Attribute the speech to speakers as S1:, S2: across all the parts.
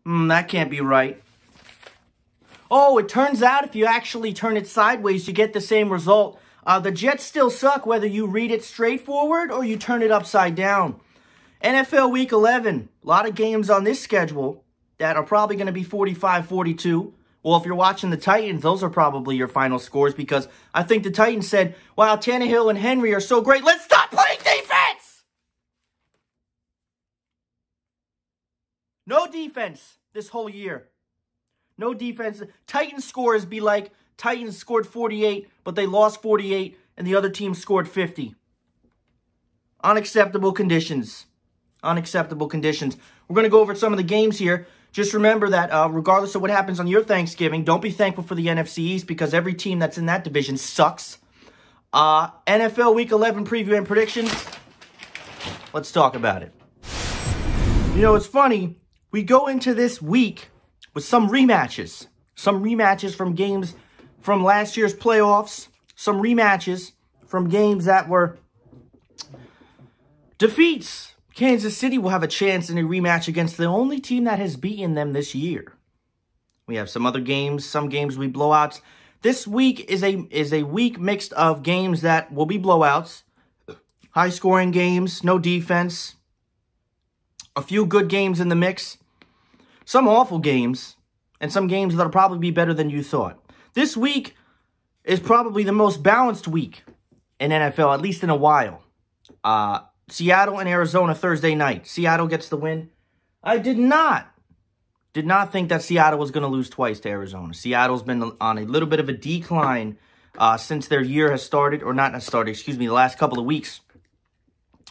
S1: That can't be right. Oh, it turns out if you actually turn it sideways, you get the same result. The Jets still suck whether you read it straightforward or you turn it upside down. NFL Week 11, a lot of games on this schedule that are probably going to be 45-42. Well, if you're watching the Titans, those are probably your final scores because I think the Titans said, wow, Tannehill and Henry are so great, let's stop playing defense! No defense this whole year. No defense. Titans scores be like Titans scored 48, but they lost 48, and the other team scored 50. Unacceptable conditions. Unacceptable conditions. We're going to go over some of the games here. Just remember that regardless of what happens on your Thanksgiving, don't be thankful for the NFC East because every team that's in that division sucks. NFL Week 11 preview and predictions. Let's talk about it. You know, it's funny. We go into this week with some rematches. Some rematches from games from last year's playoffs. Some rematches from games that were defeats. Kansas City will have a chance in a rematch against the only team that has beaten them this year. We have some other games. Some games we blowouts. This week is a week mixed of games that will be blowouts. High-scoring games. No defense. A few good games in the mix. Some awful games. And some games that'll probably be better than you thought. This week is probably the most balanced week in NFL, at least in a while. Seattle and Arizona Thursday night. Seattle gets the win. I did not think that Seattle was going to lose twice to Arizona. Seattle's been on a little bit of a decline since their year has started, or not has started, excuse me, the last couple of weeks.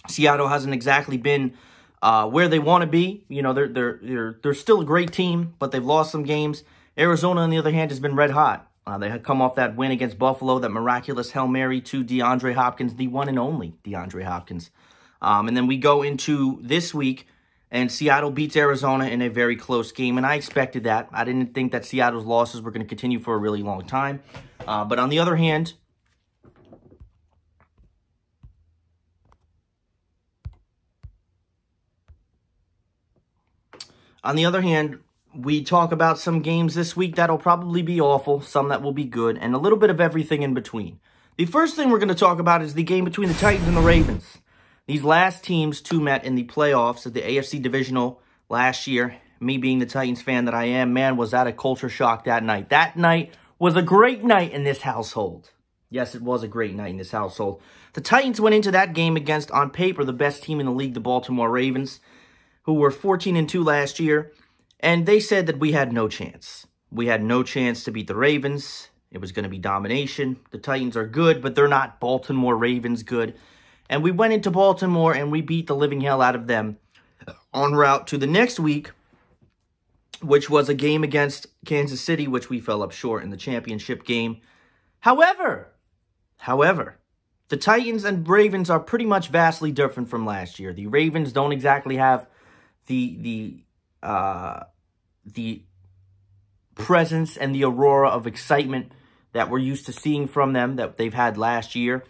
S1: Seattle hasn't exactly been where they want to be. You know, they're still a great team, but they've lost some games. Arizona, on the other hand, has been red hot. They had come off that win against Buffalo, that miraculous Hail Mary to DeAndre Hopkins, the one and only DeAndre Hopkins. And then we go into this week, and Seattle beats Arizona in a very close game, and I expected that. I didn't think that Seattle's losses were going to continue for a really long time. But on the other hand, we talk about some games this week that'll probably be awful, some that will be good, and a little bit of everything in between. The first thing we're going to talk about is the game between the Titans and the Ravens. These last teams, two met in the playoffs of the AFC Divisional last year. Me being the Titans fan that I am, man, was that a culture shock that night. That night was a great night in this household. Yes, it was a great night in this household. The Titans went into that game against, on paper, the best team in the league, the Baltimore Ravens, who were 14-2 last year. And they said that we had no chance. We had no chance to beat the Ravens. It was going to be domination. The Titans are good, but they're not Baltimore Ravens good. And we went into Baltimore and we beat the living hell out of them en route to the next week, which was a game against Kansas City, which we fell up short in the championship game. However, the Titans and Ravens are pretty much vastly different from last year. The Ravens don't exactly have the presence and the aurora of excitement that we're used to seeing from them that they've had last year.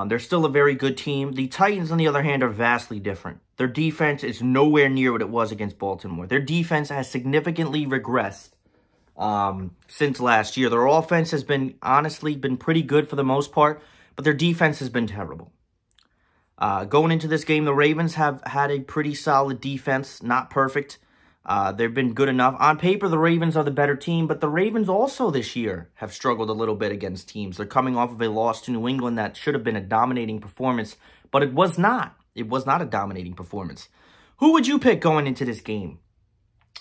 S1: They're still a very good team. The Titans, on the other hand, are vastly different. Their defense is nowhere near what it was against Baltimore. Their defense has significantly regressed since last year. Their offense has been, honestly, been pretty good for the most part, but their defense has been terrible. Going into this game, the Ravens have had a pretty solid defense, not perfect. They've been good enough. On paper, the Ravens are the better team, but the Ravens also this year have struggled a little bit against teams. They're coming off of a loss to New England that should have been a dominating performance, but it was not. It was not a dominating performance. Who would you pick going into this game?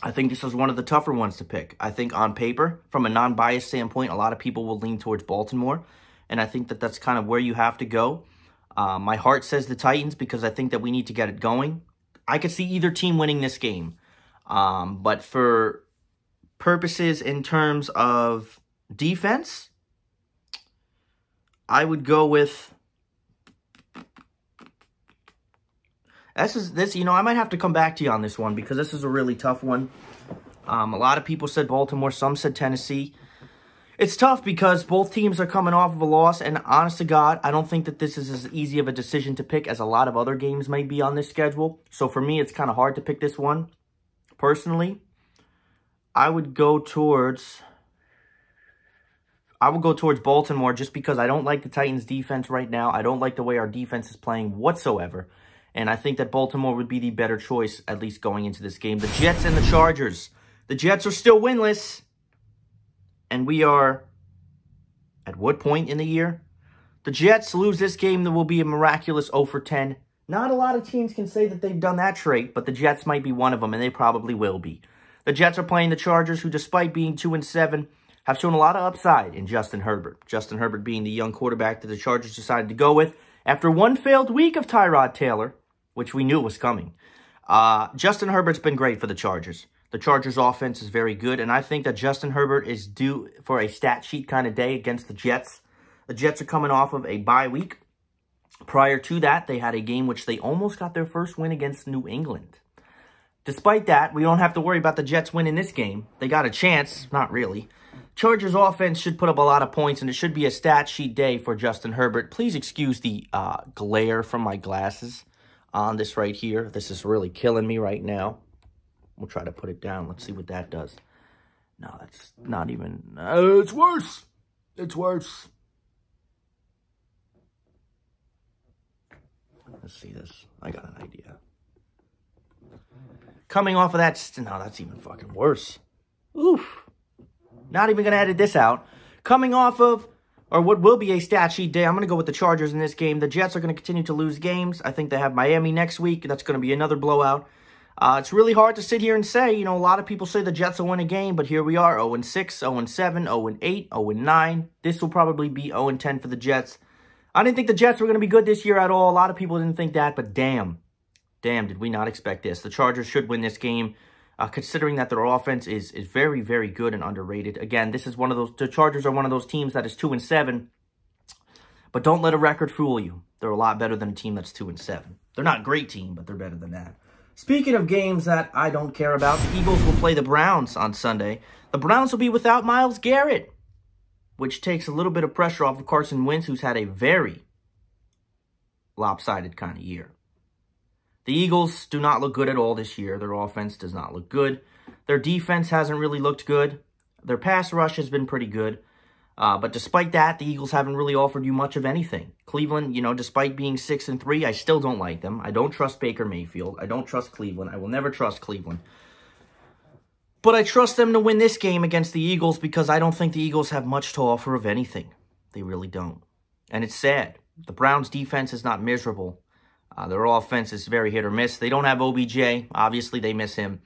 S1: I think this is one of the tougher ones to pick. I think on paper, from a non-biased standpoint, a lot of people will lean towards Baltimore, and I think that that's kind of where you have to go. My heart says the Titans because I think that we need to get it going. I could see either team winning this game. But for purposes in terms of defense, I would go with this. You know, I might have to come back to you on this one because this is a really tough one. A lot of people said Baltimore, some said Tennessee. It's tough because both teams are coming off of a loss, and honest to God, I don't think that this is as easy of a decision to pick as a lot of other games may be on this schedule. So for me, it's kind of hard to pick this one. Personally, I would go towards Baltimore just because I don't like the Titans' defense right now. I don't like the way our defense is playing whatsoever. And I think that Baltimore would be the better choice, at least going into this game. The Jets and the Chargers. The Jets are still winless. And we are at what point in the year? The Jets lose this game, there will be a miraculous 0 for 10. Not a lot of teams can say that they've done that trait, but the Jets might be one of them, and they probably will be. The Jets are playing the Chargers, who, despite being 2-7, have shown a lot of upside in Justin Herbert. Justin Herbert being the young quarterback that the Chargers decided to go with after one failed week of Tyrod Taylor, which we knew was coming. Justin Herbert's been great for the Chargers. The Chargers' offense is very good, and I think that Justin Herbert is due for a stat sheet kind of day against the Jets. The Jets are coming off of a bye week. Prior to that, they had a game which they almost got their first win against New England. Despite that, we don't have to worry about the Jets winning this game. They got a chance, not really. Chargers offense should put up a lot of points, and it should be a stat sheet day for Justin Herbert. Please excuse the glare from my glasses on this right here. This is really killing me right now. We'll try to put it down. Let's see what that does. No, that's not even... it's worse. It's worse. Let's see this. I got an idea. Coming off of that... No, that's even fucking worse. Oof. Not even going to edit this out. Coming off of... or what will be a stat sheet day, I'm going to go with the Chargers in this game. The Jets are going to continue to lose games. I think they have Miami next week. That's going to be another blowout. It's really hard to sit here and say, you know, a lot of people say the Jets will win a game, but here we are, 0-6, 0-7, 0-8, 0-9. This will probably be 0-10 for the Jets. I didn't think the Jets were going to be good this year at all. A lot of people didn't think that, but damn, did we not expect this. The Chargers should win this game, considering that their offense is very, very good and underrated. Again, this is one of those, the Chargers are one of those teams that is 2-7, but don't let a record fool you. They're a lot better than a team that's 2-7. They're not a great team, but they're better than that. Speaking of games that I don't care about, the Eagles will play the Browns on Sunday. The Browns will be without Myles Garrett, which takes a little bit of pressure off of Carson Wentz, who's had a very lopsided kind of year. The Eagles do not look good at all this year. Their offense does not look good. Their defense hasn't really looked good. Their pass rush has been pretty good. But despite that, the Eagles haven't really offered you much of anything. Cleveland, you know, despite being 6-3, I still don't like them. I don't trust Baker Mayfield. I don't trust Cleveland. I will never trust Cleveland. But I trust them to win this game against the Eagles because I don't think the Eagles have much to offer of anything. They really don't. And it's sad. The Browns' defense is not miserable. Their offense is very hit or miss. They don't have OBJ. Obviously, they miss him.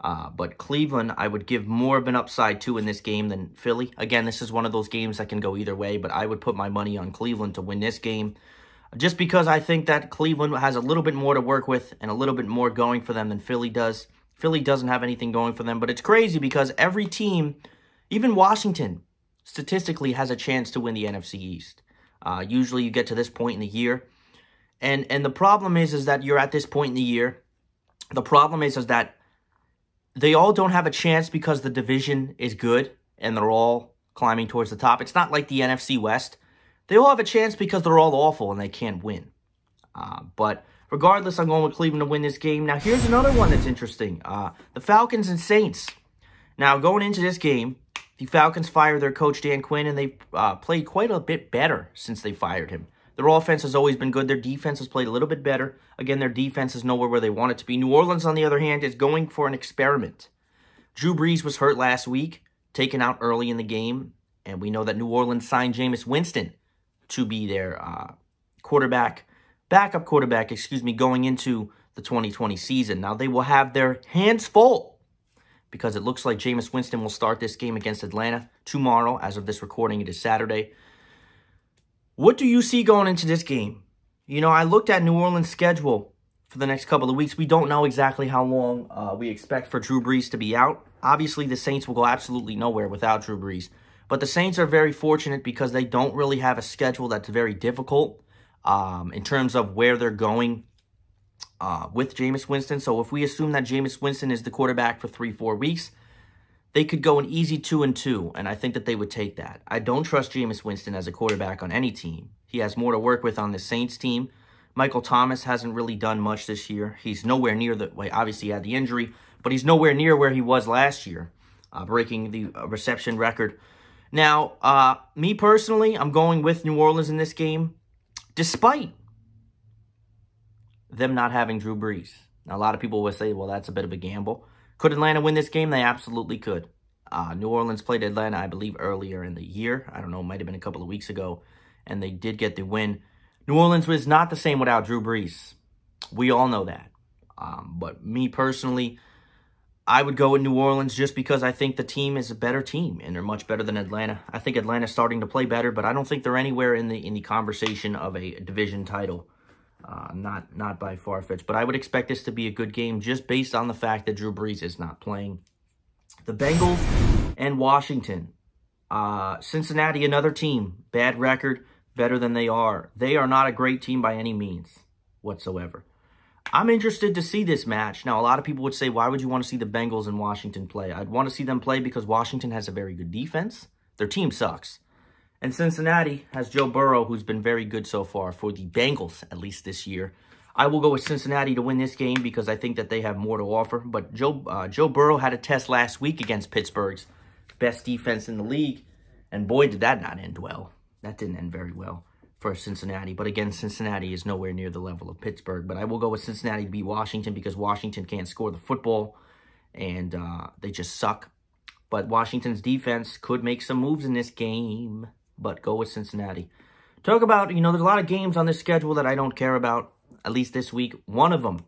S1: But Cleveland, I would give more of an upside to in this game than Philly. Again, this is one of those games that can go either way, but I would put my money on Cleveland to win this game. Just because I think that Cleveland has a little bit more to work with and a little bit more going for them than Philly does. Philly doesn't have anything going for them, but it's crazy because every team, even Washington, statistically has a chance to win the NFC East. Usually you get to this point in the year. And the problem is that you're at this point in the year. The problem is that they all don't have a chance because the division is good and they're all climbing towards the top. It's not like the NFC West. They all have a chance because they're all awful and they can't win. But regardless, I'm going with Cleveland to win this game. Now, here's another one that's interesting. The Falcons and Saints. Now, going into this game, the Falcons fired their coach, Dan Quinn, and they've played quite a bit better since they fired him. Their offense has always been good. Their defense has played a little bit better. Again, their defense is nowhere where they want it to be. New Orleans, on the other hand, is going for an experiment. Drew Brees was hurt last week, taken out early in the game, and we know that New Orleans signed Jameis Winston to be their backup quarterback, going into the 2020 season. Now, they will have their hands full because it looks like Jameis Winston will start this game against Atlanta tomorrow. As of this recording, it is Saturday. What do you see going into this game? You know, I looked at New Orleans' schedule for the next couple of weeks. We don't know exactly how long we expect for Drew Brees to be out. Obviously, the Saints will go absolutely nowhere without Drew Brees. But the Saints are very fortunate because they don't really have a schedule that's very difficult in terms of where they're going with Jameis Winston. So if we assume that Jameis Winston is the quarterback for 3-4 weeks, they could go an easy 2-2, and I think that they would take that. I don't trust Jameis Winston as a quarterback on any team. He has more to work with on the Saints team. Michael Thomas hasn't really done much this year. He's nowhere near the... Well, obviously, he had the injury, but he's nowhere near where he was last year. breaking the reception record. Now, me personally, I'm going with New Orleans in this game, despite them not having Drew Brees. Now, a lot of people will say, well, that's a bit of a gamble. Could Atlanta win this game? They absolutely could. New Orleans played Atlanta, I believe, earlier in the year. I don't know, it might have been a couple of weeks ago, and they did get the win. New Orleans was not the same without Drew Brees. We all know that. But me personally, I would go with New Orleans just because I think the team is a better team, and they're much better than Atlanta. I think Atlanta's starting to play better, but I don't think they're anywhere in the conversation of a division title. Not by far-fetched. But I would expect this to be a good game just based on the fact that Drew Brees is not playing. The Bengals and Washington. Cincinnati, another team. Bad record, better than they are. They are not a great team by any means whatsoever. I'm interested to see this match. Now, a lot of people would say, why would you want to see the Bengals and Washington play? I'd want to see them play because Washington has a very good defense. Their team sucks. And Cincinnati has Joe Burrow, who's been very good so far for the Bengals, at least this year. I will go with Cincinnati to win this game because I think that they have more to offer. But Joe Burrow had a test last week against Pittsburgh's best defense in the league. And boy, did that not end well. That didn't end very well for Cincinnati. But again, Cincinnati is nowhere near the level of Pittsburgh. But I will go with Cincinnati to beat Washington because Washington can't score the football. And they just suck. But Washington's defense could make some moves in this game. But go with Cincinnati. Talk about, there's a lot of games on this schedule that I don't care about, at least this week. One of them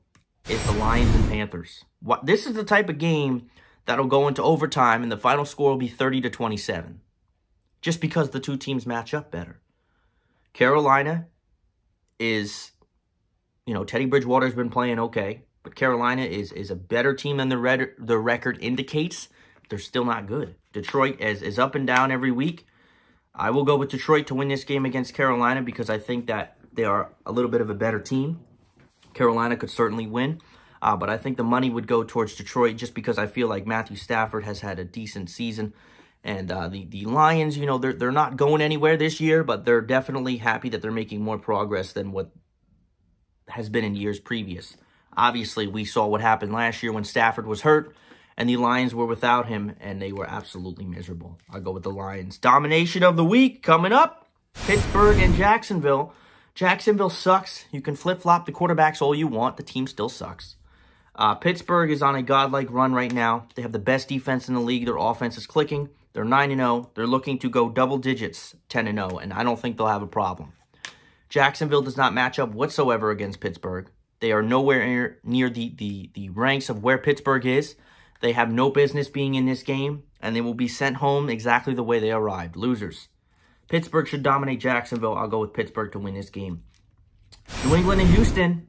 S1: is the Lions and Panthers. This is the type of game that'll go into overtime, and the final score will be 30-27. Just because the two teams match up better. Carolina is, Teddy Bridgewater's been playing okay, but Carolina is a better team than the record indicates. They're still not good. Detroit is up and down every week. I will go with Detroit to win this game against Carolina because I think that they are a little bit of a better team. Carolina could certainly win, but I think the money would go towards Detroit just because I feel like Matthew Stafford has had a decent season. And the Lions, they're not going anywhere this year, but they're definitely happy that they're making more progress than what has been in years previous. Obviously, we saw what happened last year when Stafford was hurt. And the Lions were without him, and they were absolutely miserable. I'll go with the Lions. Domination of the week coming up. Pittsburgh and Jacksonville. Jacksonville sucks. You can flip-flop the quarterbacks all you want. The team still sucks. Pittsburgh is on a godlike run right now. They have the best defense in the league. Their offense is clicking. They're 9-0. They're looking to go double digits, 10-0, and I don't think they'll have a problem. Jacksonville does not match up whatsoever against Pittsburgh. They are nowhere near the ranks of where Pittsburgh is. They have no business being in this game, and they will be sent home exactly the way they arrived. Losers. Pittsburgh should dominate Jacksonville. I'll go with Pittsburgh to win this game. New England and Houston.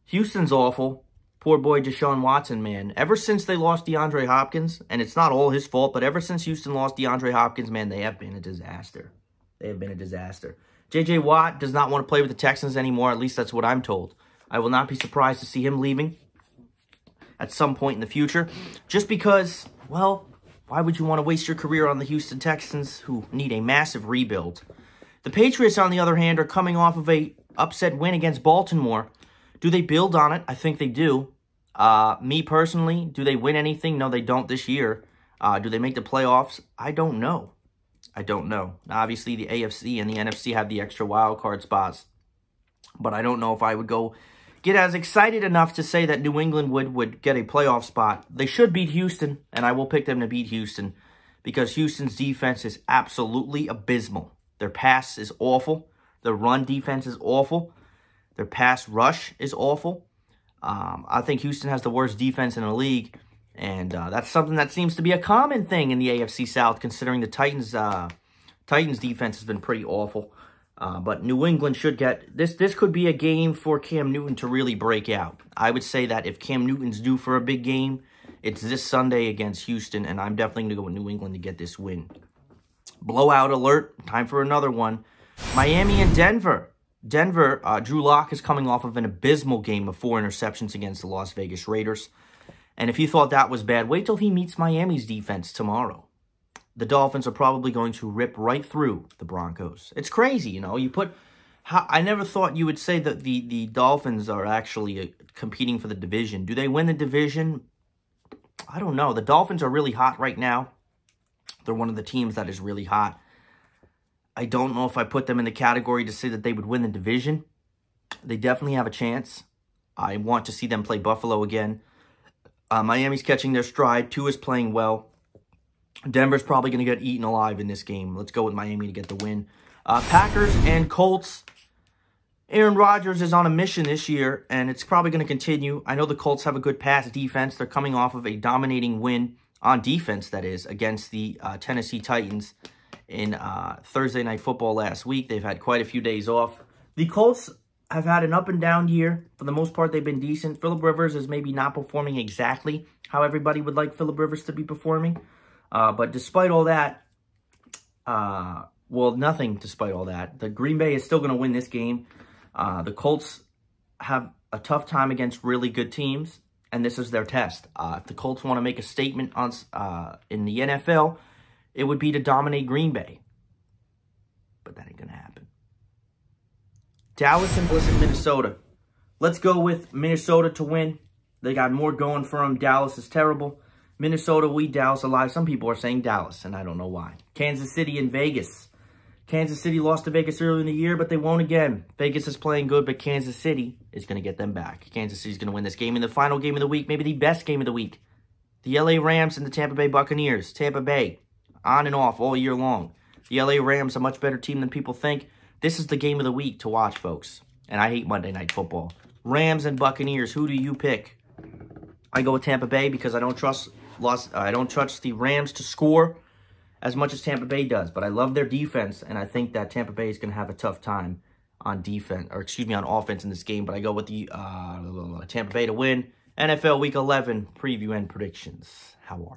S1: Houston's awful. Poor boy Deshaun Watson, man. Ever since they lost DeAndre Hopkins, and it's not all his fault, but ever since Houston lost DeAndre Hopkins, man, they have been a disaster. They have been a disaster. J.J. Watt does not want to play with the Texans anymore. At least that's what I'm told. I will not be surprised to see him leaving at some point in the future, just because, well, why would you want to waste your career on the Houston Texans, who need a massive rebuild? The Patriots, on the other hand, are coming off of a upset win against Baltimore. Do they build on it? I think they do. Me personally, do they win anything? No, they don't this year. Do they make the playoffs? I don't know. I don't know. Obviously, the AFC and the NFC have the extra wild card spots, but I don't know if I would get as excited enough to say that New England would get a playoff spot. They should beat Houston, and I will pick them to beat Houston because Houston's defense is absolutely abysmal. Their pass is awful. Their run defense is awful. Their pass rush is awful. I think Houston has the worst defense in the league, and that's something that seems to be a common thing in the AFC South, considering the Titans' defense has been pretty awful. But New England should get this. This could be a game for Cam Newton to really break out. I would say that if Cam Newton's due for a big game, it's this Sunday against Houston, and I'm definitely going to go with New England to get this win. Blowout alert. Time for another one. Miami and Denver. Drew Lock is coming off of an abysmal game of 4 interceptions against the Las Vegas Raiders. And if you thought that was bad, wait till he meets Miami's defense tomorrow. The Dolphins are probably going to rip right through the Broncos. It's crazy, I never thought you would say that the Dolphins are actually competing for the division. Do they win the division? I don't know. The Dolphins are really hot right now. They're one of the teams that is really hot. I don't know if I put them in the category to say that they would win the division. They definitely have a chance. I want to see them play Buffalo again. Miami's catching their stride. Tua is playing well. Denver's probably going to get eaten alive in this game. Let's go with Miami to get the win. Packers and Colts. Aaron Rodgers is on a mission this year, and it's probably going to continue. I know the Colts have a good pass defense. They're coming off of a dominating win on defense, that is, against the Tennessee Titans in Thursday Night Football last week. They've had quite a few days off. The Colts have had an up-and-down year. For the most part, they've been decent. Phillip Rivers is maybe not performing exactly how everybody would like Phillip Rivers to be performing. But despite all that, well, nothing despite all that, the Green Bay is still going to win this game. The Colts have a tough time against really good teams, and this is their test. If the Colts want to make a statement on in the NFL, it would be to dominate Green Bay. But that ain't going to happen. Dallas and Minnesota. Let's go with Minnesota to win. They got more going for them. Dallas is terrible. Minnesota, we Dallas alive. Some people are saying Dallas, and I don't know why. Kansas City and Vegas. Kansas City lost to Vegas earlier in the year, but they won't again. Vegas is playing good, but Kansas City is going to get them back. Kansas City is going to win this game. In the final game of the week, maybe the best game of the week, the LA Rams and the Tampa Bay Buccaneers. Tampa Bay, on and off all year long. The LA Rams are a much better team than people think. This is the game of the week to watch, folks. And I hate Monday Night Football. Rams and Buccaneers, who do you pick? I go with Tampa Bay because I don't trust the Rams to score as much as Tampa Bay does, but I love their defense, and I think that Tampa Bay is going to have a tough time on defense, or excuse me, on offense in this game. But I go with the Tampa Bay to win. NFL Week 11 preview and predictions. How are you?